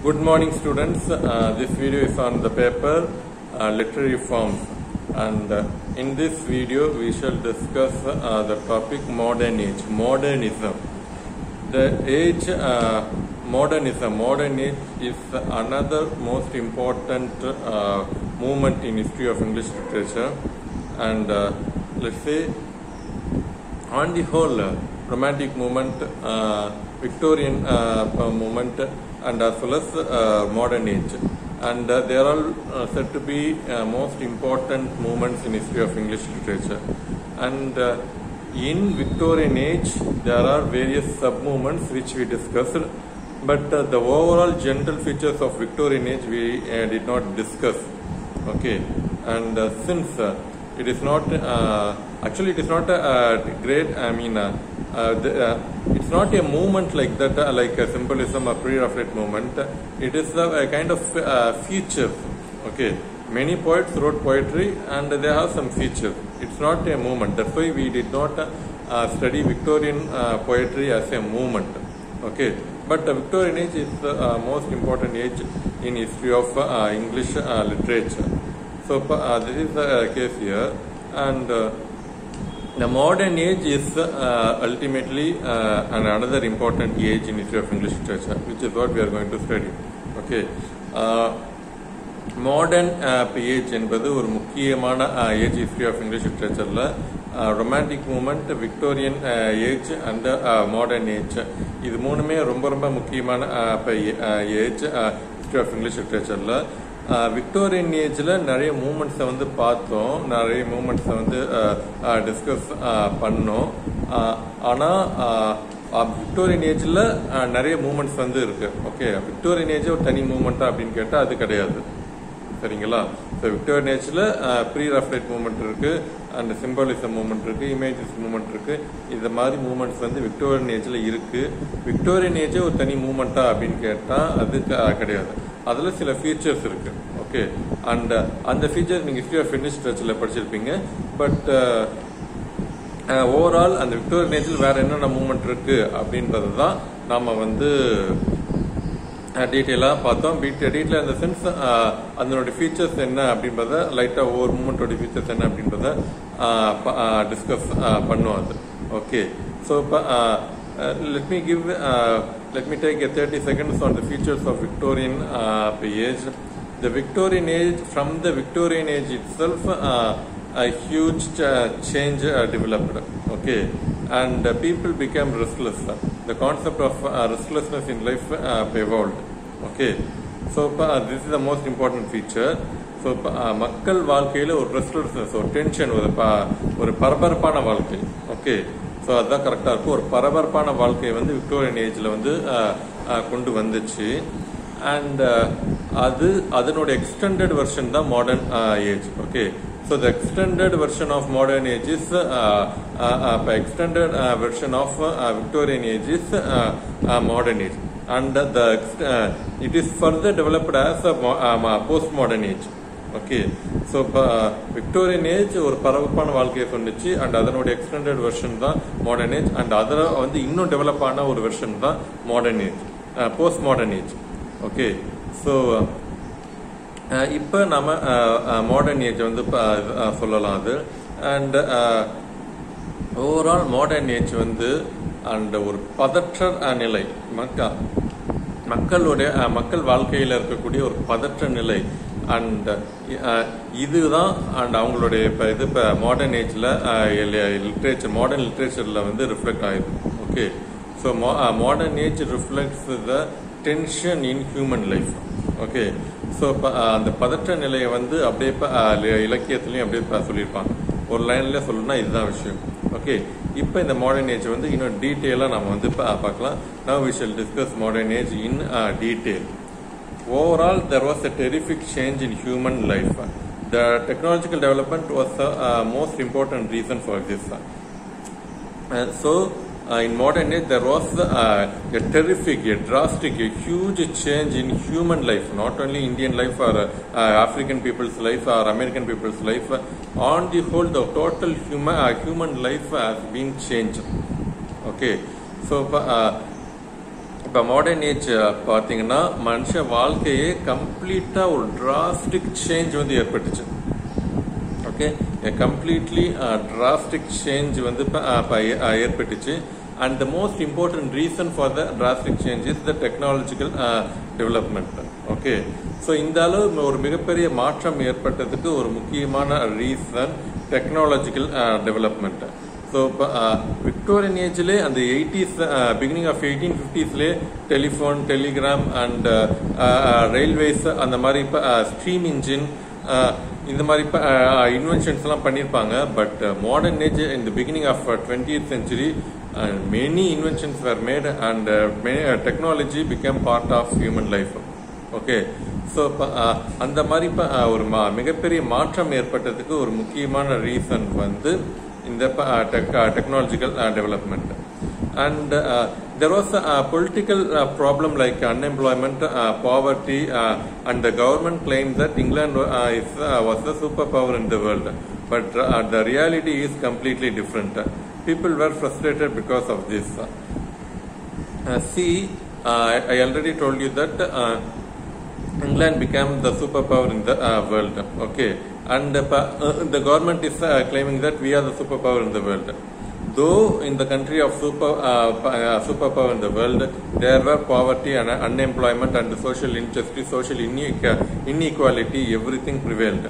Good morning, students. This video is on the paper literary forms, and in this video we shall discuss the topic modern age, modernism. The age modernism, modern age is another most important movement in history of English literature, and let's say on the whole, Romantic movement, Victorian movement, and as well as modern age, and they are all said to be most important movements in history of English literature. And in Victorian age there are various sub-movements which we discussed, but the overall general features of Victorian age we did not discuss. Okay, and since it is not actually it is not a great, it's not a movement like that, like a symbolism, a pre-Raphaelite movement. It is a kind of features. Okay, many poets wrote poetry and they have some features. It's not a movement. That's why we did not study Victorian poetry as a movement. Okay, but the Victorian age is the most important age in history of English literature. So this is the case here, and the modern age is ultimately another important age in history of English literature, which is what we are going to study. Okay, modern age என்பது ஒரு முக்கியமான age history of English literature. Romantic movement, Victorian age and modern age, இது மூணுமே ரொம்ப ரொம்ப முக்கியமான age history of English literature. Victorian age நிறைய மூமெண்ட்ஸை வந்து பார்த்தோம், நிறைய மூமெண்ட்ஸை வந்து டிஸ்கஸ் பண்ணோம். ஆனால் விக்டோரியன் ஏஜில் நிறைய மூமெண்ட்ஸ் வந்து இருக்கு. ஓகே, விக்டோரியன் ஏஜ் ஒரு தனி மூமெண்ட்டா அப்படின்னு கேட்டால் அது கிடையாது. சரிங்களா? ஸோ விக்டோரியன் ஏஜில் ப்ரீ ராஃப்லைட் மூமெண்ட் இருக்கு, அண்ட் சிம்பாலிசம் மூமெண்ட் இருக்கு, இமேஜஸ் மூமெண்ட் இருக்கு. இந்த மாதிரி மூமெண்ட்ஸ் வந்து விக்டோரியன் ஏஜில் இருக்கு. விக்டோரியன் ஏஜ் ஒரு தனி மூமெண்ட்டா அப்படின்னு கேட்டால் அது கிடையாது. அதில் சில ஃபீச்சர்ஸ் இருக்கு. ஓகே, அண்ட் அந்த ஃபீச்சர்ஸ் நீங்கள் ஹிஸ்ட்ரி ஆஃப் இங்கிலீஷ் லிட்ரேச்சரில் படிச்சிருப்பீங்க. பட் ஓவரால் அந்த விக்டோரியன் ஏஜில் வேற என்னென்ன மூமெண்ட் இருக்கு அப்படின்றது தான் நாம வந்து டீட்டெயிலாக பார்த்தோம். டீட்டெயிலாக இந்த சென்ஸ் அதனுடைய ஃபீச்சர்ஸ் என்ன அப்படின்றத, லைட்டாக ஒவ்வொரு மூமெண்ட்டோட ஃபீச்சர்ஸ் என்ன அப்படின்றத டிஸ்கஸ் பண்ணுவோம் அது. ஓகே, ஸோ இப்போ let me take a 30 seconds on the features of Victorian age. The Victorian age, from the Victorian age itself, a huge change developed. Okay, and people became restless. The concept of restlessness in life evolved. Okay, so this is the most important feature. So மக்கள் வாழ்க்கையில் ஒரு restlessness, ஒரு tension, ஒரு பரபரப்பான வாழ்க்கை. Okay, so அதுதான் கரெக்டாக இருக்கும். ஒரு பரபரப்பான வாழ்க்கையை வந்து விக்டோரியன் ஏஜில் வந்து கொண்டு வந்துச்சு. அண்ட் அதனுடைய எக்ஸ்டெண்டட் வெர்ஷன் தான் modern age. Okay, so the extended version of modern age is extended version of Victorian age is modern age, and it is further developed as a post-modern age. Okay, so இப்போ Victorian age ஒரு பரபரப்பான வாழ்க்கையை சொன்னிச்சு, and அதனுடைய extended version தான் modern age, and அதில் வந்து இன்னும் டெவலப் ஆன ஒரு வெர்ஷன் தான் modern age, post modern age. Okay, so இப்போ நம்ம மாடர்ன் ஏஜ் வந்து சொல்லலாம் அது. அண்ட் ஓவரால் மாடர்ன் ஏஜ் வந்து அண்ட் ஒரு பதற்ற நிலை, மக்கள் வாழ்க்கையில் இருக்கக்கூடிய ஒரு பதற்ற நிலை, அண்ட் இதுதான் அண்ட் அவங்களுடைய இது இப்போ மாடர்ன் ஏஜில் லிட்ரேச்சர், மாடர்ன் லிட்ரேச்சரில் வந்து ரிஃப்ளெக்ட் ஆயிருக்கு. Okay, so modern age reflects the tension in human life. Okay, so இப்போ அந்த பதற்ற நிலையை வந்து அப்படியே இலக்கியத்துலையும் அப்படியே சொல்லியிருப்பாங்க. ஒரு லைன்ல சொல்லணும்னா இதுதான் விஷயம். ஓகே, இப்போ இந்த மாடர்ன் ஏஜ் வந்து இன்னும் டீட்டெயிலாக நம்ம வந்து பார்க்கலாம். Now we shall discuss modern age in detail. Overall, there was a terrific change in human life. The technological development was the most important reason for this. In modern age, there was a terrific, a drastic, a huge change in human life, not only Indian life or African people's life or American people's life. On the whole, the total human life has been changed. Okay, so இப்போ modern age பார்த்தீங்கன்னா மனுஷ வாழ்க்கையே கம்ப்ளீட்டாக ஒரு drastic change வந்து ஏற்பட்டுச்சு. Okay, completely drastic change வந்து ஏற்பட்டுச்சு. And the most important reason for the drastic change is the technological development. Okay, so இந்த அளவு ஒரு மிகப்பெரிய மாற்றம் ஏற்பட்டதுக்கு ஒரு முக்கியமான reason technological development. So Victorian ஏஜ்லே அந்த 80s பிகினிங் ஆஃப் 1850ஸ்லே டெலிஃபோன், டெலிகிராம் அண்ட் ரயில்வேஸ் அந்த மாதிரி ஸ்ட்ரீம் இன்ஜின் இந்த மாதிரி இன்வென்ஷன்ஸ்லாம் பண்ணியிருப்பாங்க. But modern age in the beginning of 20th century many inventions were made and technology became part of human life. Okay, so அந்த மாதிரி ஒரு மிகப்பெரிய மாற்றம் ஏற்பட்டதுக்கு ஒரு முக்கியமான ரீசன் வந்து இந்த technological development. And there was a political problem like unemployment, poverty, and the government claimed that England was the superpower in the world. But the reality is completely different. People were frustrated because of this. See, I already told you that England became the superpower in the world. Okay, and the government is claiming that we are the superpower in the world. Though in the country of superpower in the world, there were poverty and unemployment and social injustice, social inequality, everything prevailed.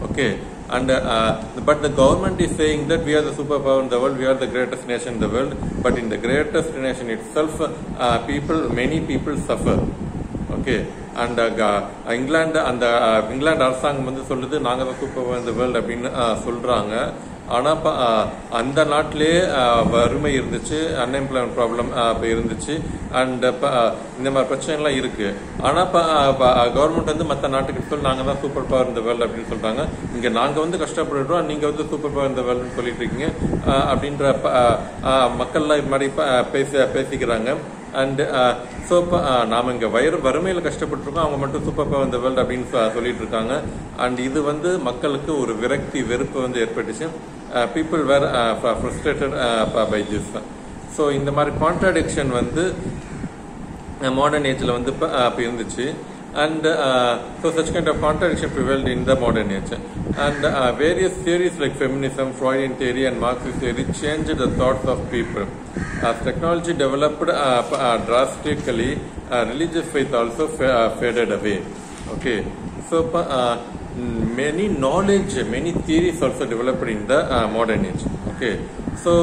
Okay, and but the government is saying that we are the superpower in the world, we are the greatest nation in the world. But in the greatest nation itself, many people suffer. Okay, and England and England அரசாங்கம் வந்து சொல்லுது நாங்க தான் super இந்த world அப்படின்னு சொல்றாங்க. ஆனா அந்த நாட்டிலே வறுமை இருந்துச்சு, அன்எம்ப்ளாய்மெண்ட் ப்ராப்ளம் இருந்துச்சு, அண்ட் இந்த மாதிரி பிரச்சனைலாம் இருக்கு. ஆனா கவர்மெண்ட் வந்து மற்ற நாட்டுக்கு சொல்லி நாங்க தான் சூப்பர் பவர் இந்த வேர்ல்டு அப்படின்னு சொல்றாங்க. இங்க நாங்க வந்து கஷ்டப்படுறோம், நீங்க வந்து சூப்பர் பவர் இந்த வேர்ல்டுன்னு சொல்லிட்டு இருக்கீங்க அப்படின்ற மக்கள்லாம் இது மாதிரி பேசிக்கிறாங்க. அண்ட் ஸோ நாம இங்க வறுமையில கஷ்டப்பட்டுருக்கோம், அவங்க மட்டும் சூப்பர் பவர் இந்த வேர்ல்டு அப்படின்னு சொல்லிட்டு இருக்காங்க. அண்ட் இது வந்து மக்களுக்கு ஒரு விரக்தி, வெறுப்பு வந்து ஏற்பட்டுச்சு. People were frustrated by this. So இந்த மாதிரி கான்ட்ராடிக்ஷன் வந்து மாடர்ன் ஏஜ்ல வந்து இப்போ இருந்துச்சு. And so such kind of contradiction prevailed in the modern age. And various theories like feminism, Freudian theory and Marxist theory changed the thoughts of people. As technology developed drastically, religious faith also faded away. Okay, so many knowledge, many theories also developed in the modern age. Okay, so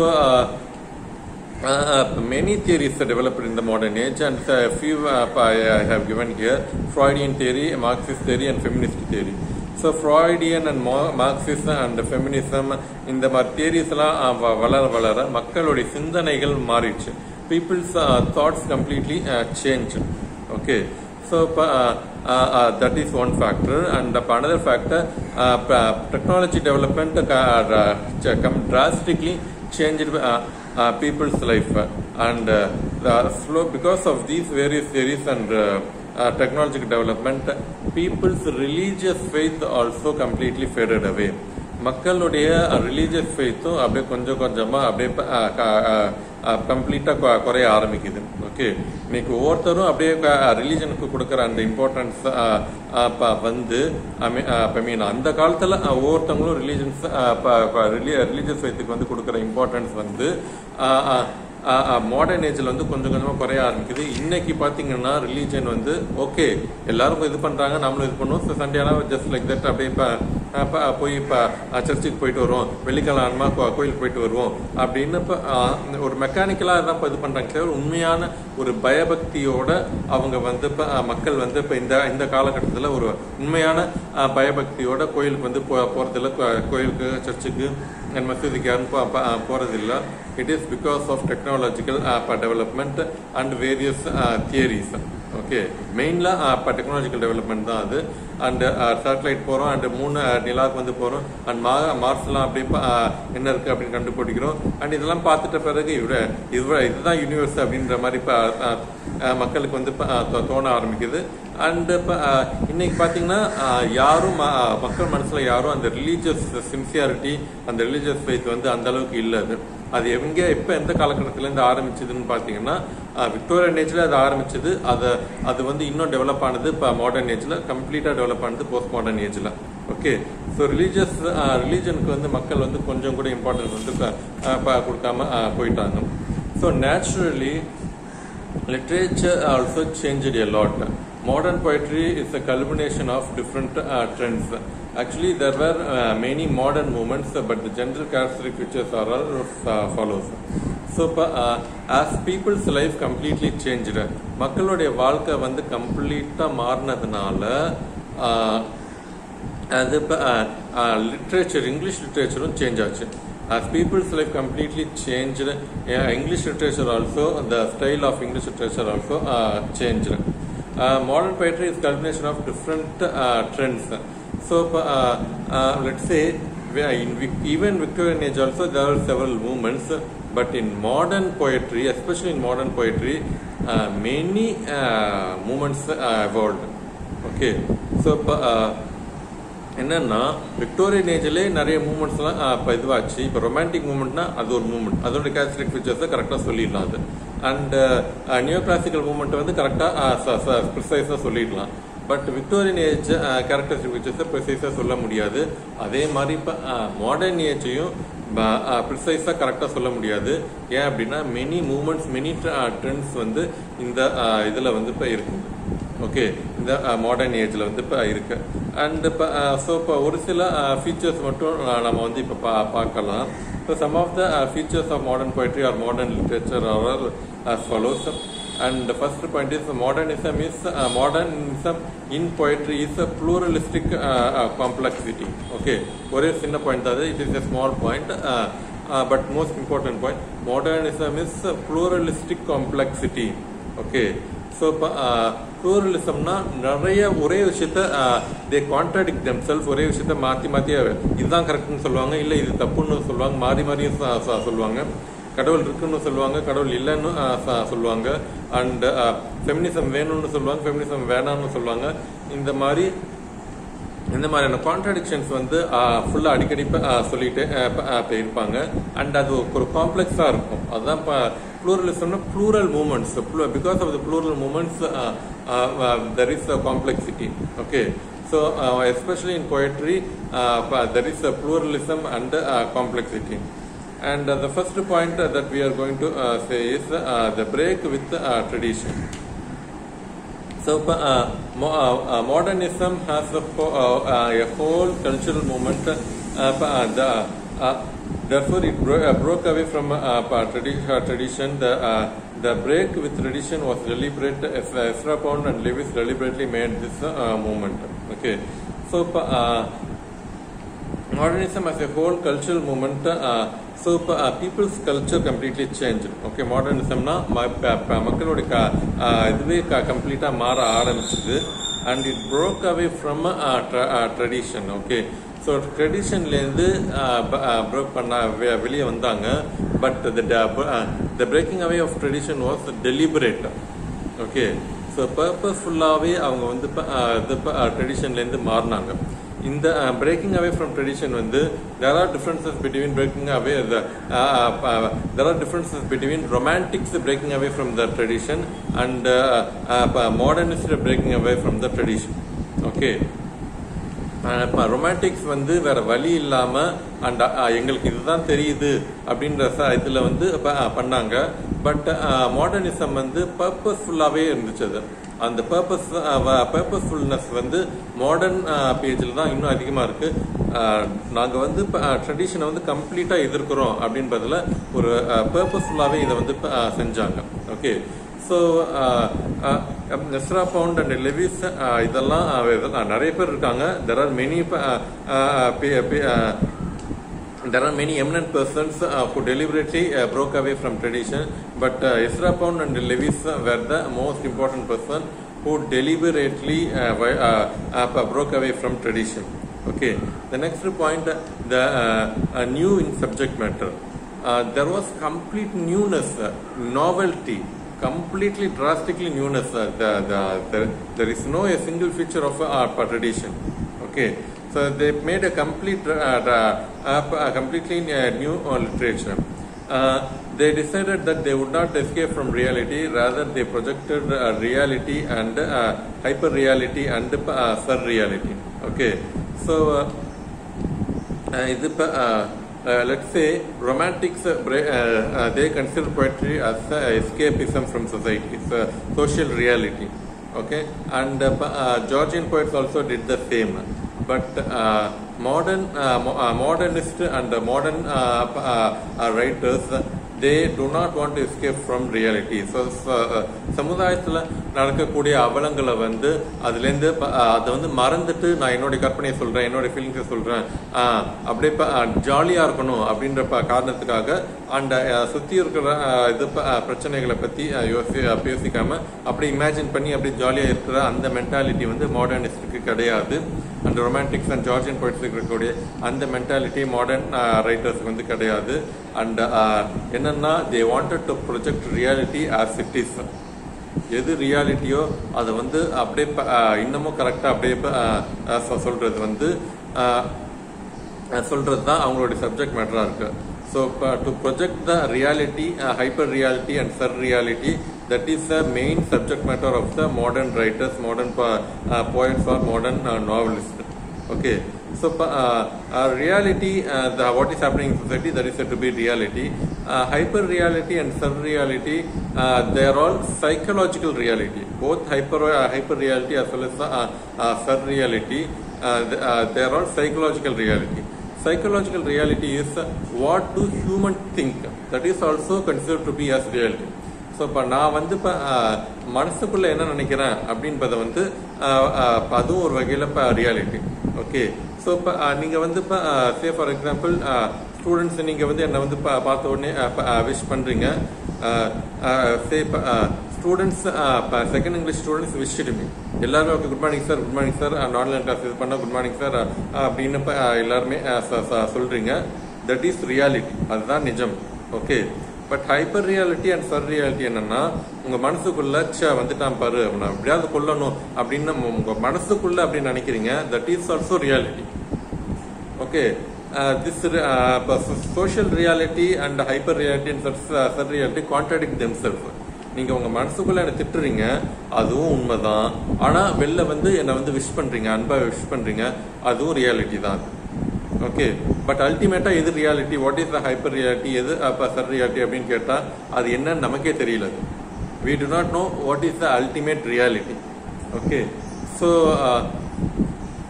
many theories are developed in the modern age, and a few I have given here: Freudian theory, Marxist theory, and feminist theory. So Freudian and Marxist and feminism இந்த மாதிரி theories எல்லாம் வளர மக்களுடைய சிந்தனைகள் மாறிடுச்சு. People's thoughts completely changed. Okay, so that is one factor. And another factor, technology development drastically changed people's life, and slow because of these various theories and technological development, people's religious faith also completely faded away. மக்களுடைய religious ஃபெய்த்தும் அப்படியே கொஞ்சம் கொஞ்சமா அப்படியே கம்ப்ளீட்டா குறைய ஆரம்பிக்குது. Okay, இன்னைக்கு ஒவ்வொருத்தரும் அப்படியே ரிலீஜனுக்கு கொடுக்குற அந்த இம்பார்ட்டன்ஸ் வந்து அந்த காலத்துல ஒவ்வொருத்தவங்களும் ரிலீஜியஸ் ஃபெய்த்துக்கு வந்து கொடுக்குற இம்பார்ட்டன்ஸ் வந்து மாடர்ன் ஏஜ்ல வந்து கொஞ்சம் கொஞ்சமா குறைய ஆரம்பிக்குது. இன்னைக்கு பாத்தீங்கன்னா ரிலீஜன் வந்து ஓகே எல்லாரும் இது பண்றாங்க, நம்மளும் இது பண்ணுவோம், சண்டே ஆனா ஜஸ்ட் லைக் தட் அப்படியே போய் சர்ச்சுக்கு போயிட்டு வருவோம், வெள்ளிக்கிழமை கோயிலுக்கு போயிட்டு வருவோம் அப்படின்னு ஒரு மெக்கானிக்கலா தான் இது பண்றாங்க. சார் உண்மையான ஒரு பயபக்தியோட அவங்க வந்து மக்கள் வந்து இப்ப இந்த காலகட்டத்தில் ஒரு உண்மையான பயபக்தியோட கோயிலுக்கு வந்து போறதில்ல, கோயிலுக்கு சர்ச்சுக்கு மசூதிக்கு யாரும் போறதில்லை. It is because of technological development and various theories. Okay, மெயின்ல டெக்னாலஜிக்கல் டெவலப்மெண்ட் தான் அது. அண்ட் சேட்டலைட் போறோம், அண்ட் 3 நிலாவுக்கு வந்து போறோம், அண்ட் மார்ஸ்லாம் அப்படியே என்ன இருக்கு அப்படின்னு கண்டுபிடிக்கிறோம். அண்ட் இதெல்லாம் பார்த்துட்ட பிறகு இதுதான் யூனிவர்ஸ் அப்படின்ற மாதிரி மக்களுக்கு வந்து தோண ஆரம்பிக்குது. அண்ட் இன்னைக்கு பாத்தீங்கன்னா யாரும் மக்கள் மனசுல யாரும் அந்த ரிலீஜியஸ் சின்சியாரிட்டி, அந்த ரிலீஜியஸ் ஃபெய்த் வந்து அந்த அளவுக்கு இல்லை. அது எப்போ எந்த காலகட்டத்திலேருந்து ஆரம்பிச்சதுன்னு பார்த்தீங்கன்னா விக்டோரியன் ஏஜில் அது ஆரம்பிச்சது. அது வந்து இன்னும் டெவலப் ஆனது இப்போ மாடர்ன் ஏஜில், கம்ப்ளீட்டாக டெவலப் ஆனது போஸ்ட் மாடர்ன் ஏஜில். ஓகே, ஸோ ரிலீஜனுக்கு வந்து மக்கள் வந்து கொஞ்சம் கூட இம்பார்ட்டன்ஸ் வந்து கொடுக்காம போயிட்டாங்க. So naturally literature also changed a lot. Modern poetry is a culmination of different trends. Actually, there were many modern movements, but the general characteristic features are as follows. So, as people's life completely changed, மக்களுடைய வாழ்க்கை வந்து கம்ப்ளீட்டாக மாறினதுனால அது literature, English லிட்ரேச்சரும் change ஆச்சு. As people's life completely changed, English literature also, the style of English literature also changed. Modern poetry is culmination of different trends. So, let's say, even Victorian age also there are several movements, but in modern poetry, especially in modern poetry, many movements evolved. Okay, so என்னன்னா Victorian ஏஜ்லேயே நிறைய மூமெண்ட்ஸ்லாம் இப்போ இதுவாச்சு. இப்போ romantic மூமெண்ட்னா அது ஒரு moment, அதோட characteristic ஃபீச்சர்ஸை கரெக்டாக சொல்லிடலாம் அது. அண்ட் நியோ கிளாசிக்கல் மூமெண்ட்டை வந்து கரெக்டாக ப்ரிசைஸாக சொல்லிடலாம். பட் விக்டோரியன் ஏஜ் கேரக்டரிஸ்டிக் ஃபீச்சர்ஸை ப்ரிசைஸாக சொல்ல முடியாது. அதே மாதிரி இப்போ மாடர்ன் ஏஜையும் ப்ரிசைஸாக கரெக்டாக சொல்ல முடியாது. ஏன் அப்படின்னா மெனி மூமெண்ட்ஸ், மெனி ட்ரெண்ட்ஸ் வந்து இந்த இதில் வந்து இப்போ இருக்குது. ஓகே, இந்த மாடர்ன் ஏஜில் வந்து இப்போ இருக்கு. அண்ட் இப்போ ஸோ இப்போ ஒரு சில ஃபீச்சர்ஸ் மட்டும் நம்ம வந்து இப்போ பார்க்கலாம். So some of the features of modern poetry or modern literature are as follows. And the first point is modernism in poetry is a pluralistic complexity. Okay, ஒரே சின்ன பாயிண்ட் தான், it is a small point, but most important point, modernism is a pluralistic complexity. Okay, so pluralismனா நிறைய ஒரே விஷயத்த they contradict themselves, ஒரே விஷயத்த மாற்றி இதுதான் கரெக்ட்னு சொல்லுவாங்க, இல்லை இது தப்புன்னு சொல்லுவாங்க, மாறியும் சொல்லுவாங்க. கடவுள் இருக்குன்னு சொல்லுவாங்க, கடவுள் இல்லைன்னு சொல்லுவாங்க. அண்ட் ஃபெமினிசம் வேணும்னு சொல்லுவாங்க, ஃபெமினிசம் வேணாம்னு சொல்லுவாங்க. இந்த மாதிரியான கான்ட்ராடிக்ஷன்ஸ் வந்து ஃபுல்லாக அடிக்கடி சொல்லிட்டு இருப்பாங்க. அண்ட் அது ஒரு காம்ப்ளெக்ஸாக இருக்கும். அதுதான் pluralismனா plural movements. Because of the plural movements, there is a complexity. Okay, so especially in poetry, there is a pluralism and complexity. And the first point that we are going to say is the break with tradition. So, modernism has a whole cultural movement. Therefore, it broke away from tradition. The break with tradition was deliberate. Ezra Pound and Lewis deliberately made this movement. Okay, so modernism as a whole cultural movement. So people's culture completely changed. Okay, modernismனா மக்களோட இதுவே கம்ப்ளீட்டா மாற ஆரம்பிச்சது. And it broke away from tradition. Okay, so traditionலேருந்து broke பண்ண வெளியே வந்தாங்க. But the breaking away of tradition was deliberate. Okay, so purposefully அவங்க வந்து traditionலேருந்து மாறினாங்க. In the breaking away from tradition, there are differences between breaking away. There are differences between romantics breaking away from the tradition and modernists breaking away from the tradition. Okay, romantics வந்து வேற வழி இல்லாம and எங்களுக்கு இதுதான் தெரியுது அப்படின்ற இதுல வந்து பண்ணாங்க. பட் மாடர்னிசம் வந்து பர்பஸ்ஃபுல்லாவே இருந்துச்சு. அது அந்த பர்பஸ்ஃபுல்னஸ் வந்து மாடர்ன் பேஜில் தான் இன்னும் அதிகமாக இருக்கு. நாங்கள் வந்து ட்ரெடிஷனை வந்து கம்ப்ளீட்டாக எதிர்க்கிறோம் அப்படின்றதுல ஒரு பர்பஸ்ஃபுல்லாகவே இதை வந்து செஞ்சாங்க. Okay, so Ezra Pound and Lewis இதெல்லாம் நிறைய பேர் இருக்காங்க. There are many eminent persons who deliberately broke away from tradition, but Ezra Pound and Lewis were the most important person who deliberately broke away from tradition. Okay, the next point, the new in subject matter. There was complete newness, novelty, completely drastically newness. There is no a single feature of tradition. Okay, so they made a completely new literature. they decided that they would not escape from reality, rather they projected reality and hyper reality and surreality. Okay, so let's say romantics they consider poetry as escapism from society. It's a social reality. Okay, and Georgian poets also did the same, but modernist and modern writers, they do not want to escape from reality. So சமுதாயத்தில் நடக்கக்கூடிய அவலங்களை வந்து அதுலேருந்து அதை வந்து மறந்துட்டு நான் என்னுடைய கற்பனையை சொல்கிறேன், என்னுடைய ஃபீலிங்ஸை சொல்கிறேன், அப்படியே ஜாலியாக இருக்கணும் அப்படின்ற காரணத்துக்காக அந்த சுற்றி இருக்கிற இது பிரச்சனைகளை பற்றி யோசிக்காமல் அப்படி இமேஜின் பண்ணி அப்படி ஜாலியாக இருக்கிற அந்த மென்டாலிட்டி வந்து மாடர்னிஸ்டுக்கு கிடையாது. அந்த ரொமான்டிக்ஸ் அண்ட் ஜார்ஜியன் போய்ட்ஸுக்கு இருக்கக்கூடிய அந்த மென்டாலிட்டி மாடர்ன் ரைட்டர்ஸுக்கு வந்து கிடையாது. அண்ட் என்னன்னா they wanted to project reality as it is. எது ரியாலிட்டியோ அதை வந்து அப்படியே இன்னமும் கரெக்டாக அப்படியே சொல்றது வந்து சொல்றது தான் அவங்களுடைய சப்ஜெக்ட் மேட்டரா இருக்கு. So to project the reality, hyper reality and surreality, that is the main subject matter of the modern writers, modern poets or modern novelists. Okay, so reality, what is happening in society, that is said to be reality. Hyper reality and surreality, they are all psychological reality. Both hyper reality as well as surreality, they are all psychological reality. Psychological reality is what do human think, that is also considered to be as reality. So இப்போ நான் வந்து இப்போ மனசுக்குள்ளே என்ன நினைக்கிறேன் அப்படின்றத வந்து அதுவும் ஒரு வகையில் இப்போ ரியாலிட்டி. ஓகே, ஸோ இப்போ நீங்கள் வந்து இப்போ சே ஃபார் எக்ஸாம்பிள் ஸ்டூடெண்ட்ஸ் நீங்கள் வந்து என்னை வந்து பார்த்த உடனே விஷ் பண்ணுறீங்க. சே இப்போ students second English students wish me எல்லாருமே okay good morning sir, good morning sir, online class இது பண்ணால் குட் மார்னிங் சார் அப்படின்னு இப்போ எல்லாருமே சொல்கிறீங்க. தட் இஸ் ரியாலிட்டி, அதுதான் நிஜம். Okay, but hyper reality and sir reality என்னன்னா உங்க மனசுக்குள்ள வந்துட்டான் பாரு நான் எப்படியாவது கொல்லணும் அப்படின்னு உங்க மனசுக்குள்ள அப்படின்னு நினைக்கிறீங்க. That is also reality. Okay, this social reality and hyper reality and sir reality contradict themself. நீங்க உங்க மனசுக்குள்ள என்ன திட்டுறீங்க, அதுவும் உண்மைதான். ஆனா வெளில வந்து என்ன வந்து விஷ் பண்றீங்க, அன்பா விஷ் பண்றீங்க, அதுவும் ரியாலிட்டி தான். ஓகே, பட் அல்டிமேட்டா எது reality, what is the hyper reality, எது சர் ரியாலிட்டி அப்படின்னு கேட்டா அது என்னன்னு நமக்கே தெரியல. we do not know what is the ultimate reality. Okay, so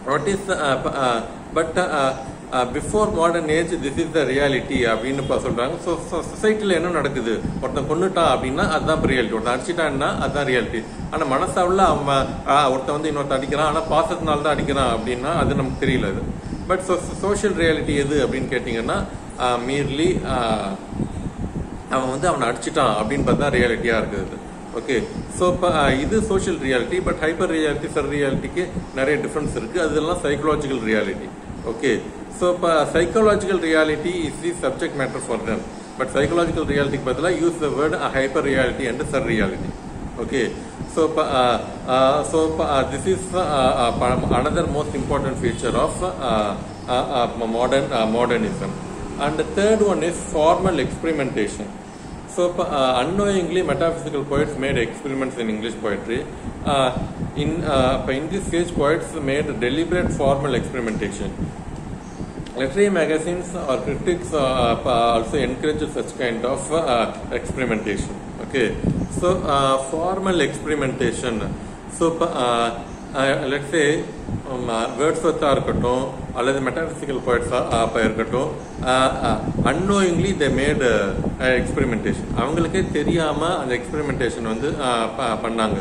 what is but before modern age this is the reality அப்படின்னு சொல்றாங்க. ஸோ சொசைட்டில என்ன நடக்குது, ஒருத்தன் கொண்டுட்டான் அப்படின்னா அதுதான் ரியாலிட்டி, ஒருத்தன் அடிச்சிட்டான்னா அதுதான் ரியாலிட்டி. ஆனா மனசாவில் அவன் ஒருத்தன் வந்து இன்னொருத்தன் அடிக்கிறான், ஆனா பாசத்தினால தான் அடிக்கிறான் அப்படின்னா அது நமக்கு தெரியல. பட் சோஷியல் ரியாலிட்டி எது அப்படின்னு கேட்டீங்கன்னா மீர்லி அவன் வந்து அவனை அடிச்சிட்டான் அப்படின்னு பார்த்தா ரியாலிட்டியா இருக்குது. ஓகே, ஸோ இப்போ இது social reality. But hyper reality சர் ரியாலிட்டிக்கு நிறைய டிஃபரன்ஸ் இருக்கு. அதெல்லாம் சைக்கலாஜிக்கல் ரியாலிட்டி. ஓகே, ஸோ இப்போ psychological reality is the subject matter for them. But psychological ரியாலிட்டிக்கு பதிலாக use the word hyper reality and surreality. Okay, so this is another most important feature of modernism. And the third one is formal experimentation. So unknowingly metaphysical poets made experiments in English poetry. In this stage poets made deliberate formal experimentation. Literary magazines or critics also encourage such kind of experimentation. Okay, so formal experimentation. So let's say Wordsworth இருக்கட்டும் அல்லது metaphysical poets இருக்கட்டும், unknowingly they made experimentation. அவங்களுக்கே தெரியாம அந்த experimentation வந்து பண்ணாங்க.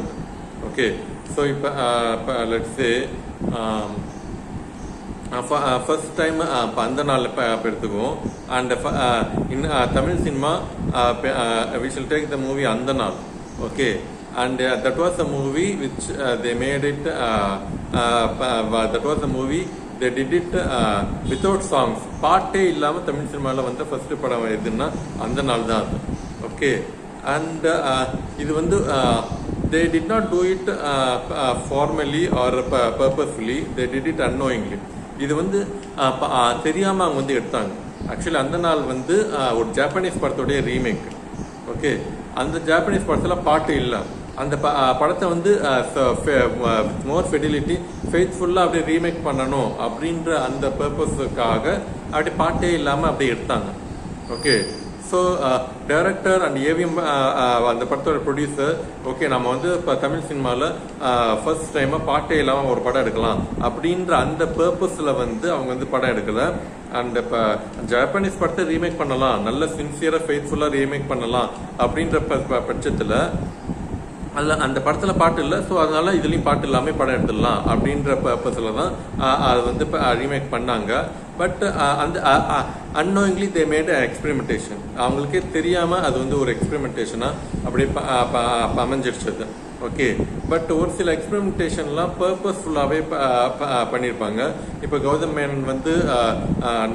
Okay, so இப்போ let's say first time அந்த நாள் எடுத்துக்குவோம். And in Tamil cinema we shall take the movie அந்த நாள். Okay, and that was the movie which they made it that was the movie they did it without songs. பாட்டே இல்லாம தமிழ் சினிமாவில் வந்து first படம் எதுன்னா அந்த நாள் தான் அது. ஓகே, and இது வந்து they did not do it formally or purposefully, they did it unknowingly. இது வந்து தெரியாம அவங்க வந்து எடுத்தாங்க. ஆக்சுவலி அந்த நாள் வந்து ஒரு ஜாப்பனீஸ் படத்தோடைய ரீமேக். ஓகே, அந்த ஜாப்பனீஸ் படத்தில் பாட்டு இல்லை. அந்த படத்தை வந்து மோர் ஃபெடிலிட்டி ஃபெய்த்ஃபுல்லாக அப்படியே ரீமேக் பண்ணணும் அப்படின்ற அந்த பர்பஸுக்காக அப்படி பாட்டே இல்லாமல் அப்படியே எடுத்தாங்க. Okay, so director and AVM அந்த படத்தோட ப்ரொடியூசர் ஓகே நம்ம வந்து இப்போ தமிழ் சினிமாவில் ஃபர்ஸ்ட் டைமாக பாட்டே இல்லாமல் ஒரு படம் எடுக்கலாம் அப்படின்ற அந்த பர்பஸில் வந்து அவங்க வந்து படம் எடுக்கலை. அண்ட் இப்போ ஜப்பானீஸ் படத்தை ரீமேக் பண்ணலாம், நல்ல சின்சியராக ஃபெய்த்ஃபுல்லாக ரீமேக் பண்ணலாம் அப்படின்ற பட்சத்தில் அதில் அந்த படத்தில் பாட்டு இல்லை. ஸோ அதனால இதுலேயும் பாட்டு இல்லாமல் படம் எடுத்துடலாம் அப்படின்ற பர்பஸில் தான் அது வந்து இப்போ ரீமேக் பண்ணாங்க. பட் அந்த அன்னோயிங்லி தே மேட் எக்ஸ்பெரிமெண்டேஷன். அவங்களுக்கே தெரியாமல் அது வந்து ஒரு எக்ஸ்பெரிமெண்டேஷனாக அப்படியே அமைஞ்சிருச்சது. ஓகே, பட் ஒரு சில எக்ஸ்பெரிமெண்டேஷன்லாம் பர்பஸ்ஃபுல்லாகவே பண்ணியிருப்பாங்க. இப்போ கௌதம் மேனன் வந்து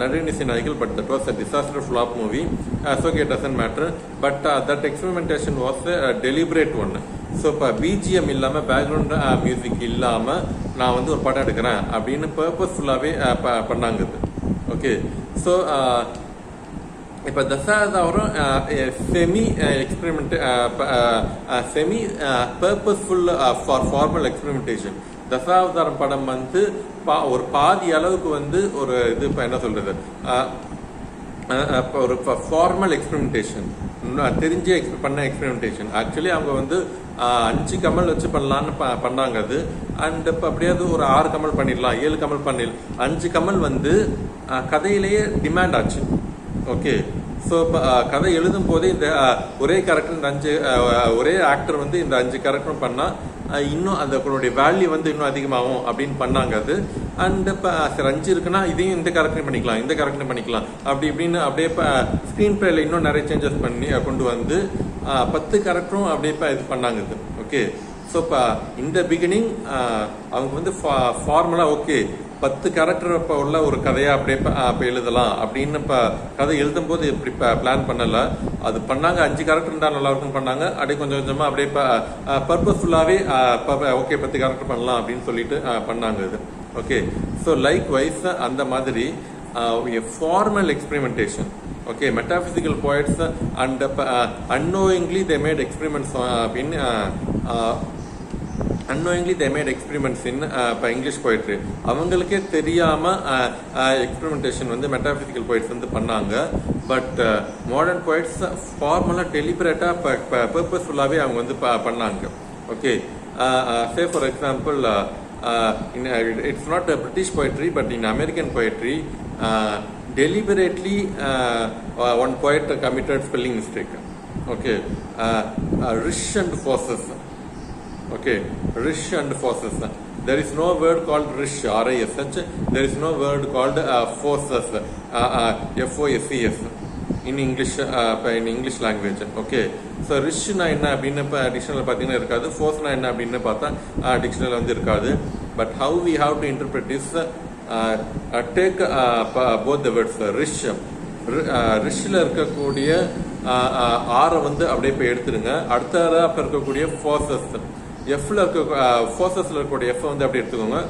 நடுநிசி நாய்கள், but that was a disaster flop movie. So okay, doesn't matter. But that experimentation was deliberate ஒன்று. ஸோ இப்போ பிஜிஎம் இல்லாமல், பேக்ரவுண்ட் மியூசிக் இல்லாமல் நான் வந்து ஒரு படம் எடுக்கிறேன் அப்படின்னு பர்பஸ்ஃபுல்லாகவே பண்ணாங்க. ஓகே, ஸோ இப்போ Dasavatharam semi experiment, semi purposeful for formal experimentation. Dasavatharam படம் வந்து ஒரு பாதி அளவுக்கு வந்து ஒரு இது இப்போ என்ன சொல்றது, ஒரு ஃபார்மல் எக்ஸ்பெரிமெண்டேஷன், தெரிஞ்சே பண்ண எக்ஸ்பெரிமெண்டேஷன். ஆக்சுவலி அவங்க வந்து 5 கமல் வச்சு பண்ணலான்னு பண்ணாங்க அது. அண்ட் இப்போ அப்படியாவது ஒரு 6 கமல் பண்ணிடலாம், 7 கமல் பண்ணிடலாம். 5 கமல் வந்து கதையிலேயே டிமாண்ட் ஆச்சு. ஓகே, ஸோ இப்போ கதை எழுதும் போதே இந்த ஒரே கேரக்டர், இந்த 5 ஒரே ஆக்டர் வந்து இந்த 5 கேரக்டரும் பண்ணால் இன்னும் அதனுடைய வேல்யூ வந்து இன்னும் அதிகமாகும் அப்படின்னு பண்ணாங்க அது. அண்ட் இப்போ சரி 5 இருக்குன்னா இதையும் இந்த கேரக்டரும் பண்ணிக்கலாம், இந்த கேரக்டரும் பண்ணிக்கலாம், அப்படி இப்படின்னு அப்படியே இப்போ ஸ்க்ரீன் பிளேல இன்னும் நிறைய சேஞ்சஸ் பண்ணி கொண்டு வந்து 10 கேரக்டரும் அப்படியே இப்போ இது பண்ணாங்க இது. ஓகே, ஸோ இப்போ இந்த பிகினிங் அவங்க வந்து ஃபார்மலாக ஓகே 10 கேரக்டர் இப்போ உள்ள ஒரு கதையாக அப்படியே இப்போ எழுதலாம் அப்படின்னு இப்போ கதை எழுதும் போது இப்படி பிளான் பண்ணல. அது பண்ணாங்க, 5 கேரக்டர் இருந்தால் நல்லா இருக்குன்னு பண்ணாங்க. அப்படியே கொஞ்சம் கொஞ்சமாக அப்படியே இப்போ பர்பஸ்ஃபுல்லாகவே ஓகே 10 கேரக்டர் பண்ணலாம் அப்படின்னு சொல்லிட்டு பண்ணாங்க இது. ஓகே, ஸோ லைக் வைஸ் அந்த மாதிரி formal experimentation. Okay, metaphysical poets and unknowingly they made experiments unknowingly they made experiments in English poetry. அவங்களுக்கே தெரியாம experimentation வந்து metaphysical poets வந்து பண்ணாங்க. பட் modern poets ஃபார்மலா டெலிபரேட்டா பர்பஸ்ஃபுல்லாவே அவங்க வந்து பண்ணாங்க. Okay, say for example it's not a British poetry but in American poetry deliberately one poet committed spelling mistake. Okay, rish and forces. Okay, rish and forces. There is no word called rish, R-I-S-H. There is no word called forces, F-O-S-E-S in English language. Okay, so rish na enna appadina dictionary pathina irukadu, force na enna appadina paatha dictionary vandu irukadu. But how we have to interpret is take both the words. Rish ரிஷ்ல இருக்கக்கூடிய ஆரை வந்து அப்படியே போய் எடுத்துருங்க. அடுத்த அப்ப இருக்கக்கூடிய forces, எஃப்ல இருக்க ஃபோர்சஸ்ல இருக்கக்கூடிய எஃப் வந்து அப்படியே எடுத்துக்கோங்க.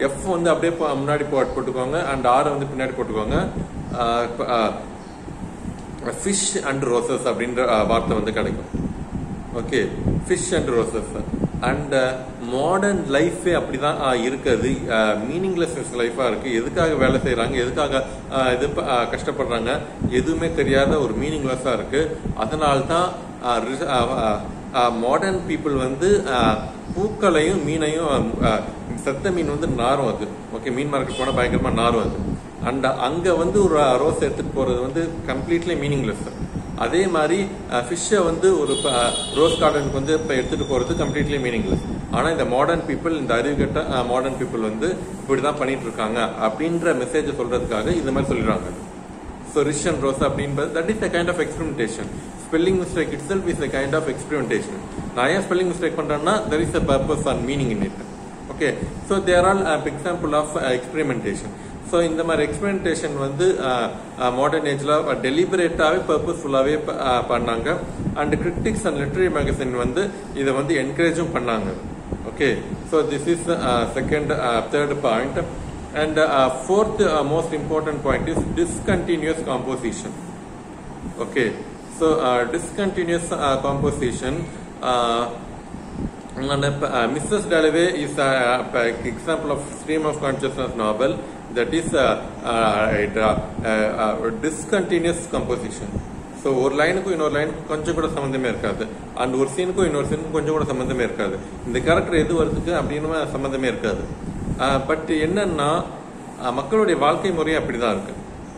எஃப் வந்து அப்படியே முன்னாடி போட்டுக்கோங்க அண்ட் ஆரை வந்து பின்னாடி போட்டுக்கோங்க. ஃபிஷ் அண்ட் ரோசஸ் அப்படின்ற வார்த்தை வந்து கிடைக்கும். Okay, fish and roses. And modern லைஃபே அப்படிதான் இருக்குது, மீனிங்லெஸ் லைஃபா இருக்கு. எதுக்காக வேலை செய்யறாங்க, எதுக்காக இது கஷ்டப்படுறாங்க, எதுவுமே தெரியாத ஒரு மீனிங்லெஸ்ஸா இருக்கு. அதனால்தான் மாடர்ன் பீப்புள் வந்து பூக்களையும் மீனையும், செத்த மீன் வந்து நாரும் அது. ஓகே, மீன் மார்க்கெட் போனா பயங்கரமா நாரும் அது. அண்ட் அங்க வந்து ஒரு ரோஸ் எடுத்துட்டு போறது வந்து கம்ப்ளீட்லி மீனிங்லெஸ். அதே மாதிரி ஃபிஷ்ஷை வந்து ஒரு ரோஸ் கார்டனுக்கு வந்து இப்போ எடுத்துட்டு போறது கம்ப்ளீட்லி மீனிங்லெஸ். ஆனால் இந்த மாடர்ன் பீப்புள், இந்த அறிவுகட்ட மாடர்ன் பீப்புள் வந்து இப்படிதான் பண்ணிட்டு இருக்காங்க அப்படின்ற மெசேஜை சொல்றதுக்காக இந்த மாதிரி சொல்லிடுறாங்க. ஸோ ரிஷ் அண்ட் ரோஸ் அப்படின்றது that is a kind of experimentation. Spelling mistake itself is a kind of experimentation. நான் ஏன் ஸ்பெல்லிங் மிஸ்டேக் பண்றேன்னா there is a purpose and meaning in it. Okay, so they are all an example of experimentation. So இந்த மாதிரி experimentation வந்து modern ஏஜ்ல டெலிபரேட்டாவே பர்பஸ்ஃபுல்லாவே பண்ணாங்க. And critics and literary magazine வந்து இதை வந்து என்கரேஜும் பண்ணாங்க. Okay, so this is second third point. And fourth most important point is discontinuous composition. Okay, so discontinuous composition. Mrs. Dalloway is an example of stream of consciousness novel that is discontinuous composition. So ஒரு லைனுக்கும் இன்னொரு லைனுக்கும் கொஞ்சம் கூட சம்மந்தமே இருக்காது, and ஒரு சீனுக்கும் இன்னொரு சீனுக்கும் கொஞ்சம் கூட சம்மந்தமே இருக்காது. இந்த கேரக்டர் எது வருதுக்கு அப்படின்னு சம்மந்தமே இருக்காது. பட் என்னன்னா மக்களுடைய வாழ்க்கை முறை அப்படிதான் இருக்கு.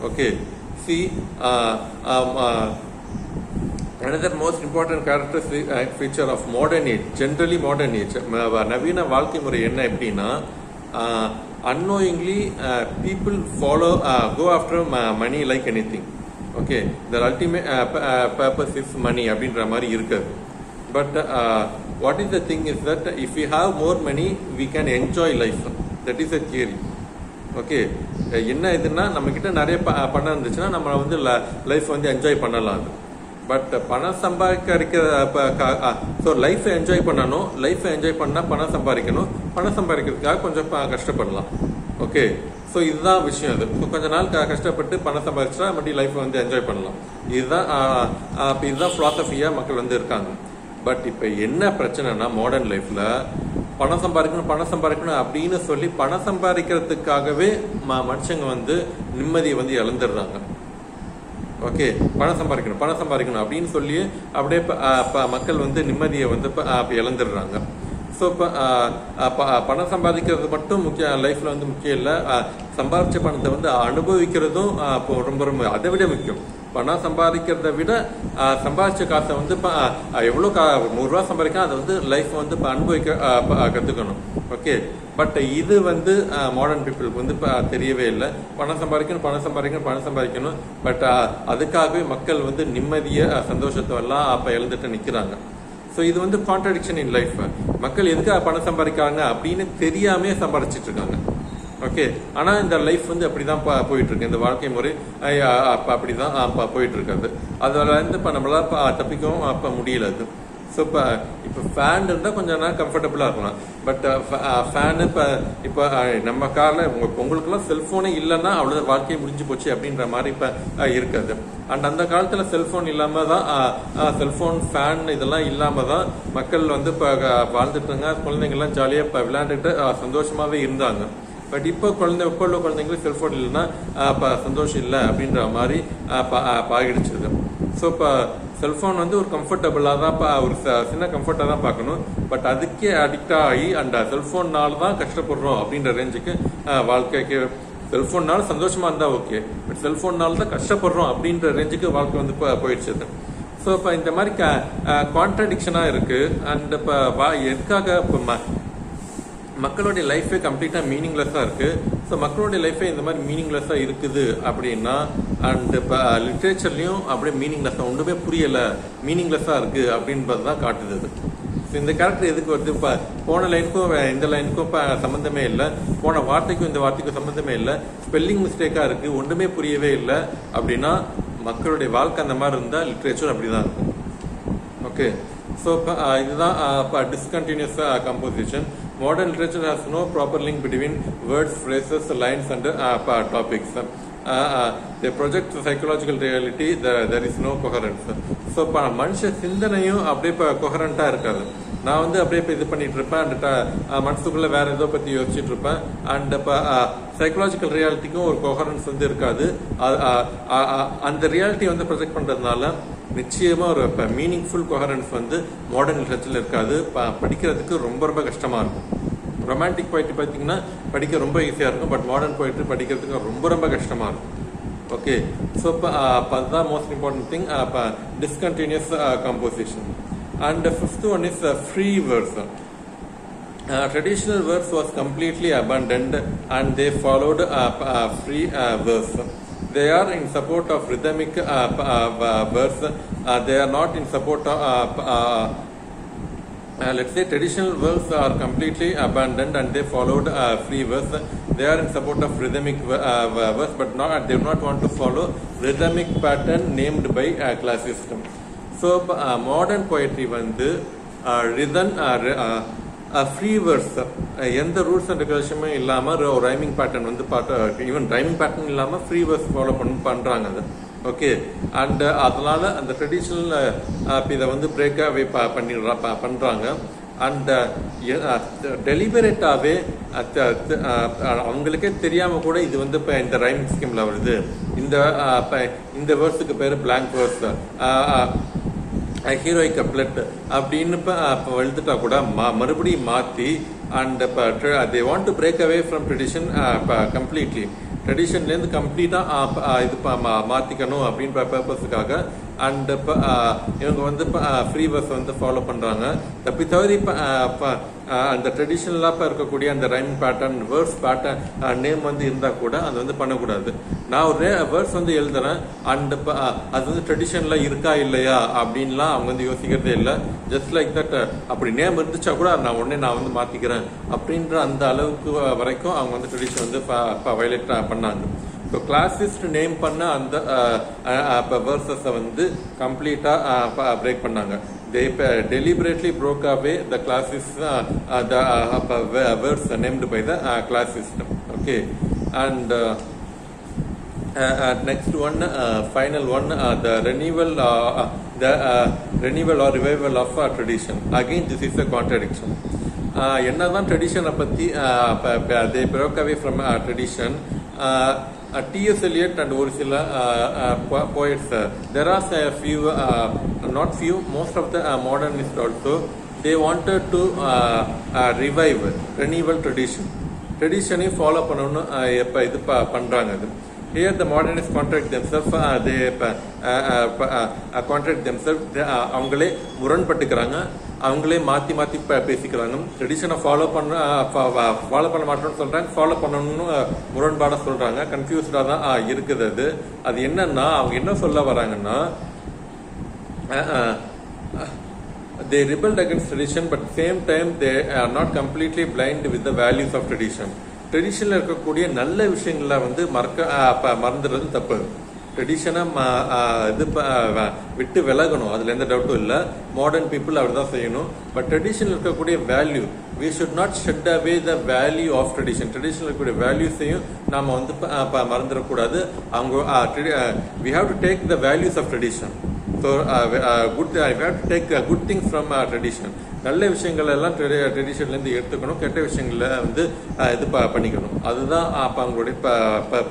Okay, C another most important characteristic feature of modern age, generally modern age, நவீன வாழ்க்கை முறை என்ன எப்படின்னா unknowingly people follow go after money like anything. Okay, their ultimate purpose is money அப்படின்ற மாதிரி இருக்காது. But what is the thing is that if we have more money we can enjoy life. That is a theory. Okay, என்ன இதுன்னா நம்ம கிட்ட நிறைய பணம் இருந்துச்சுன்னா நம்ம வந்து லைஃப் வந்து என்ஜாய் பண்ணலாம். பட் பணம் சம்பாதிக்கிற ஸோ லைஃப்பை என்ஜாய் பண்ணணும், லைஃப்பை என்ஜாய் பண்ணால் பணம் சம்பாதிக்கணும், பணம் சம்பாதிக்கிறதுக்காக கொஞ்சம் கஷ்டப்படலாம். ஓகே, ஸோ இதுதான் விஷயம். அது ஸோ கொஞ்ச நாள் கஷ்டப்பட்டு பணம் சம்பாதிச்சா மறுபடியும் லைஃப்பை வந்து என்ஜாய் பண்ணலாம். இதுதான் ஃபிலாசபியாக மக்கள் வந்து இருக்காங்க. பட் இப்போ என்ன பிரச்சனைனா மாடர்ன் லைஃப்ல பணம் சம்பாதிக்கணும் அப்படின்னு சொல்லி பணம் சம்பாதிக்கிறதுக்காகவே மனுஷங்க வந்து நிம்மதியை வந்து இழந்துடுறாங்க. ஓகே, பணம் சம்பாதிக்கணும் அப்படின்னு சொல்லி அப்படியே மக்கள் வந்து நிம்மதியை வந்து இழந்துடுறாங்க. ஸோ இப்போ பணம் சம்பாதிக்கிறது மட்டும் முக்கியம் லைஃப்ல வந்து முக்கியம் இல்லை, சம்பாதிச்ச பணத்தை வந்து அனுபவிக்கிறதும் இப்போ ரொம்ப ரொம்ப அதை விட முக்கியம். பணம் சம்பாதிக்கிறத விட சம்பாதிச்ச காசை வந்து எவ்வளோ $100 சம்பாதிக்க அதை வந்து லைஃப் வந்து அனுபவிக்க கற்றுக்கணும். ஓகே, பட் இது வந்து மாடர்ன் பீப்புளுக்கு வந்து தெரியவே இல்லை. பணம் சம்பாதிக்கணும். பட் அதுக்காகவே மக்கள் வந்து நிம்மதியை சந்தோஷத்தை எல்லாம் அப்போ இழந்துட்டு நிற்கிறாங்க. ஸோ இது வந்து கான்ட்ரடிக்ஷன் இன் லைஃப். மக்கள் எதுக்காக பணம் சம்பாதிக்கிறாங்க அப்படின்னு தெரியாமே சம்பாதிச்சிட்டு இருக்காங்க. ஓகே, ஆனா இந்த லைஃப் வந்து அப்படிதான் போயிட்டு இருக்கு, இந்த வாழ்க்கை முறை அப்படிதான் போயிட்டு இருக்காது. அதுல இருந்து இப்ப நம்மளால தப்பிக்கவும் அப்ப முடியல. அது ஸோ இப்போ ஃபேன் இருந்தால் கொஞ்சம் நேரம் கம்ஃபர்டபுளாக இருக்கலாம். பட் ஃபேனு இப்போ நம்ம காரில் உங்களுக்குலாம் செல்ஃபோனே இல்லைன்னா அவ்வளோ வாழ்க்கையை முடிஞ்சு போச்சு அப்படின்ற மாதிரி இப்போ இருக்காது. அண்ட் அந்த காலத்தில் செல்ஃபோன் இல்லாமல் தான் செல்ஃபோன் ஃபேன் இதெல்லாம் இல்லாமல் தான் மக்கள் வந்து இப்போ வாழ்ந்துட்டுருங்க. குழந்தைங்கள்லாம் ஜாலியாக இப்போ விளையாண்டுட்டு சந்தோஷமாகவே இருந்தாங்க. பட் இப்போ உள்ள குழந்தைங்களுக்கு செல்ஃபோன் இல்லைன்னா சந்தோஷம் இல்லை அப்படின்ற மாதிரி ஆகிடுச்சு. ஸோ இப்போ செல்ஃபோன் வந்து ஒரு கம்ஃபர்டபுளாக தான் ஒரு சின்ன கம்ஃபர்ட்டாக தான் பார்க்கணும். பட் அதுக்கே அடிக்ட் ஆகி அந்த செல்ஃபோன்னால தான் கஷ்டப்படுறோம் அப்படின்ற ரேஞ்சுக்கு வாழ்க்கைக்கு செல்ஃபோன்னால சந்தோஷமா இருந்தா ஓகே, பட் செல்ஃபோன்னால தான் கஷ்டப்படுறோம் அப்படின்ற ரேஞ்சுக்கு வாழ்க்கை வந்து போயிடுச்சு. ஸோ இப்போ இந்த மாதிரி கான்ட்ரடிக்ஷனாக இருக்கு. அண்ட் இப்போ எதுக்காக இப்போ மக்களுடைய லைஃபே கம்ப்ளீட்டாக மீனிங்லெஸ்ஸாக இருக்கு. ஸோ மக்களுடைய லைஃபே இந்த மாதிரி மீனிங்லெஸ்ஸாக இருக்குது அப்படின்னா, அண்ட் இப்போ லிட்ரேச்சர்லையும் அப்படியே மீனிங்லெஸ்ஸாக ஒன்றுமே புரியலை, மீனிங்லெஸ்ஸாக இருக்கு அப்படின்றது தான் காட்டுது. ஸோ இந்த கேரக்டர் எதுக்கு வருது? இப்போ போன லைனுக்கும் இந்த லைனுக்கும் இப்போ சம்மந்தமே இல்லை, போன வார்த்தைக்கும் இந்த வார்த்தைக்கும் சம்மந்தமே இல்லை, ஸ்பெல்லிங் மிஸ்டேக்காக இருக்கு, ஒன்றுமே புரியவே இல்லை அப்படின்னா மக்களுடைய வாழ்க்கை அந்த மாதிரி இருந்தால் லிட்ரேச்சர் அப்படிதான் இருக்கும். ஓகே, ஸோ இதுதான் discontinuous composition. Modern literature has no proper link between words, phrases, lines and topics. They project psychological reality. There is no coherence. So இப்போ மனுஷ சிந்தனையும் அப்படியே இப்போ கொஹரண்டாக இருக்காது. நான் வந்து அப்படியே இப்போ இது பண்ணிட்டு இருப்பேன், அந்த மனசுக்குள்ள வேற ஏதோ பற்றி யோசிச்சுட்டு இருப்பேன். அண்ட் இப்போ சைக்கலாஜிக்கல் ரியாலிட்டிக்கும் ஒரு கொஹரன்ஸ் வந்து இருக்காது. அந்த ரியாலிட்டி வந்து ப்ரொஜெக்ட் பண்ணுறதுனால நிச்சயமா ஒரு மீனிங்ஃபுல் கொஹரன்ஸ் வந்து மாடர்ன் லிட்ரேச்சர்ல இருக்காது. படிக்கிறதுக்கு ரொம்ப ரொம்ப கஷ்டமா இருக்கும். ரொமான்டிக் போயிட்ரி பார்த்தீங்கன்னா படிக்க ரொம்ப ஈஸியா இருக்கும், பட் மாடர்ன் போயிட்ரி படிக்கிறதுக்கு ரொம்ப ரொம்ப கஷ்டமா இருக்கும். ஓகே, ஸோ இப்போ அதுதான் most important thing, discontinuous composition. And fifth one is free verse. Traditional verse was completely abandoned and they followed free verse. They are in support of rhythmic verse. They are not in support of let's say traditional verse are completely abandoned and they followed free verse. They are in support of rhythmic verse, but they do not want to follow rhythmic pattern named by classicism. So modern poetry வந்து rhythm free words எந்த rules and ரெகுலேஷனுமே இல்லாமல் ஒரு rhyming pattern வந்து even rhyming pattern இல்லாமல் free words follow பண்ணுறாங்க அது. Okay, and அதனால அந்த ட்ரெடிஷ்னல் இதை வந்து பிரேக்காகவே பண்ணுறாங்க. அண்ட் டெலிபரேட்டாகவே அவங்களுக்கே தெரியாமல் கூட இது வந்து இப்போ இந்த ரைமிங் ஸ்கீமில் வருது, இந்த வேர்ட்ஸுக்கு பேர் பிளாங்க் வேர்ட்ஸ், ஹீரோயிக் கப்லெட் அப்படின்னு இப்போ எழுதிட்டா கூட மறுபடியும் மாற்றி and they want to break away from tradition completely, ட்ரெடிஷன்லேருந்து கம்ப்ளீட்டாக இது மாற்றிக்கணும் அப்படின்ற பர்பஸுக்காக அண்ட் இவங்க வந்து ஃப்ரீ வேர்ஸ் வந்து ஃபாலோ பண்ணுறாங்க. தப்பி தவறி அந்த ட்ரெடிஷ்னலாக இப்போ இருக்கக்கூடிய அந்த rhyme pattern verse pattern name வந்து இருந்தால் கூட அது வந்து பண்ணக்கூடாது. நான் ஒரு வேர்ஸ் வந்து எழுதுறேன் அண்ட் அது வந்து ட்ரெடிஷனில் இருக்கா இல்லையா அப்படின்லாம் அவங்க வந்து யோசிக்கிறதே இல்லை. ஜஸ்ட் லைக் தட் அப்படி நேம் இருந்துச்சா கூட நான் வந்து மாற்றிக்கிறேன் அப்படின்ற அந்த அளவுக்கு வரைக்கும் அவங்க வந்து ட்ரெடிஷன் வந்து வயலேட் பண்ணாங்க. ஸோ கிளாசிஸ்ட் நேம் பண்ண அந்த வேர்சஸை வந்து கம்ப்ளீட்டாக பிரேக் பண்ணாங்க. They deliberately broke away the classist, the words named by the class system. Okay, and next one, final one, the renewal or revival of tradition. Again, this is a contradiction. என்னதான் ட்ரெடிஷனை பற்றி they broke away from tradition. T.S. Eliot and ஒரு சில poets, there are a few, not few, most of the modernists also, they wanted to revive renewal tradition follow பண்ணனும் எப்ப இது பண்றாங்க. Here the modernists contradict themselves, they contradict themselves, அவங்களே முரண்பட்டுக்கிறாங்க, அவங்களே மாற்றி மாற்றி பேசிக்கிறாங்க. ட்ரெடிஷனை ஃபாலோ பண்ண மாட்டோம்னு சொல்கிறாங்க, ஃபாலோ பண்ணணும்னு முரண்பாடாக சொல்கிறாங்க. கன்ஃபியூஸ்டாக தான் இருக்குது. அது என்னன்னா அவங்க என்ன சொல்ல வராங்கன்னா, they rebelled against tradition but same time they are not completely blind with the values of tradition. ட்ரெடிஷனில் இருக்கக்கூடிய நல்ல விஷயங்கள வந்து மறந்துடுறது தப்பு. ட்ரெடிஷனை இது விட்டு விலகணும், அதில் எந்த டவுட்டும் இல்லை. மாடர்ன் பீப்புள் அப்படி தான் செய்யணும். பட் ட்ரெடிஷனில் இருக்கக்கூடிய value, we should not shed away the value of tradition. ட்ரெடிஷனில் இருக்கக்கூடிய வேல்யூஸையும் நாம் வந்து மறந்துடக்கூடாது. அவங்க we have to take the values of tradition. So good we have to take good things from tradition. நல்ல விஷயங்கள் எல்லாம் ட்ரெடிஷன்லேருந்து எடுத்துக்கணும், கெட்ட விஷயங்கள வந்து இது பண்ணிக்கணும். அதுதான் அவங்களுடைய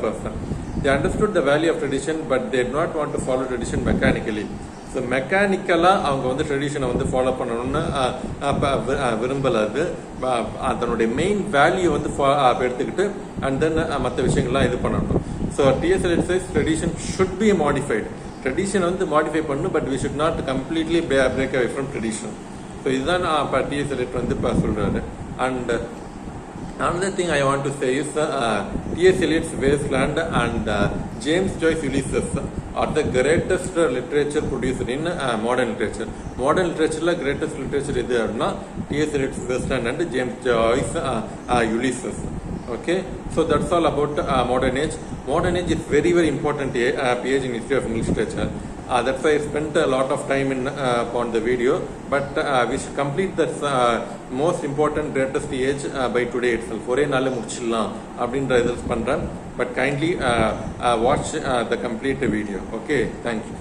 person. They understood the value of tradition but they did not want to follow tradition mechanically. So மெக்கானிக்கலா அவங்க வந்து ட்ரெடிஷனை வந்து ஃபாலோ பண்ணணும்னு விரும்பலாது. அதனுடைய மெயின் வேல்யூ வந்து எடுத்துக்கிட்டு அண்ட் தென் மற்ற விஷயங்கள்லாம் இது பண்ணணும். So T.S. Eliot says tradition should be modified. Tradition வந்து மாடிஃபை பண்ணணும், but we should not completely break away from tradition. So இதுதான் T.S. Eliot வந்து சொல்றாரு. And another thing I want to say is T.S. Eliot's Wasteland and James Joyce Ulysses are the greatest literature produced in modern literature. Modern literature la greatest literature idu appadina T.S. Eliot's Wasteland and James Joyce Ulysses. Okay, so that's all about modern age. Modern age is very very important age in history of English literature. That's why I spent a lot of time upon the video, but we should complete the most important greatest age by today itself. ஒரே நாள்ல முடிச்சிடலாம் அப்படின்ற results பண்றேன். But kindly watch the complete video. Okay, thank you.